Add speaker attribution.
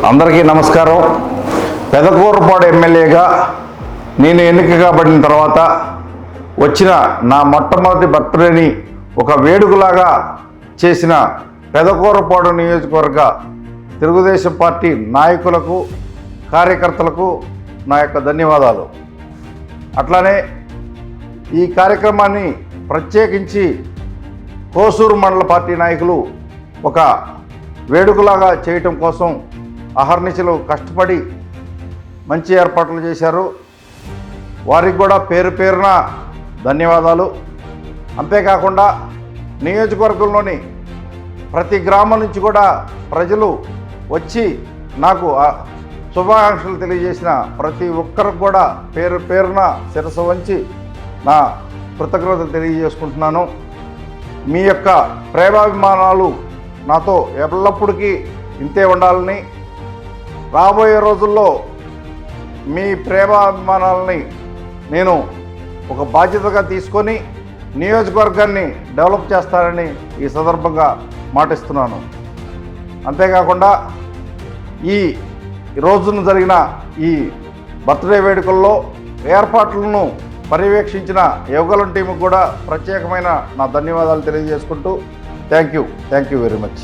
Speaker 1: అందరికీ నమస్కారం. పెదకూరపాడు ఎమ్మెల్యేగా నేను ఎన్నిక కాబడిన తర్వాత వచ్చిన నా మొట్టమొదటి బర్త్డేని ఒక వేడుకలాగా చేసిన పెదకూరపాడు నియోజకవర్గ తెలుగుదేశం పార్టీ నాయకులకు, కార్యకర్తలకు నా యొక్క ధన్యవాదాలు. అట్లానే ఈ కార్యక్రమాన్ని ప్రత్యేకించి కోసూరు మండల పార్టీ నాయకులు ఒక వేడుకలాగా చేయటం కోసం అహర్నిశలు కష్టపడి మంచి ఏర్పాట్లు చేశారు. వారికి కూడా పేరు పేరున ధన్యవాదాలు. అంతేకాకుండా నియోజకవర్గంలోని ప్రతి గ్రామం నుంచి కూడా ప్రజలు వచ్చి నాకు శుభాకాంక్షలు తెలియజేసిన ప్రతి ఒక్కరికి కూడా పేరు పేరున శిరస్సు వంచి నా కృతజ్ఞతలు తెలియజేసుకుంటున్నాను. మీ యొక్క ప్రేమాభిమానాలు నాతో ఎల్లప్పుడికీ ఇంతే ఉండాలని, రాబోయే రోజుల్లో మీ ప్రేమాభిమానాలని నేను ఒక బాధ్యతగా తీసుకొని నియోజకవర్గాన్ని డెవలప్ చేస్తానని ఈ సందర్భంగా మాటిస్తున్నాను. అంతేకాకుండా ఈ రోజున జరిగిన ఈ బర్త్డే వేడుకల్లో ఏర్పాట్లను పర్యవేక్షించిన యువగలం టీంకు కూడా ప్రత్యేకమైన నా ధన్యవాదాలు తెలియజేసుకుంటూ థ్యాంక్ యూ వెరీ మచ్.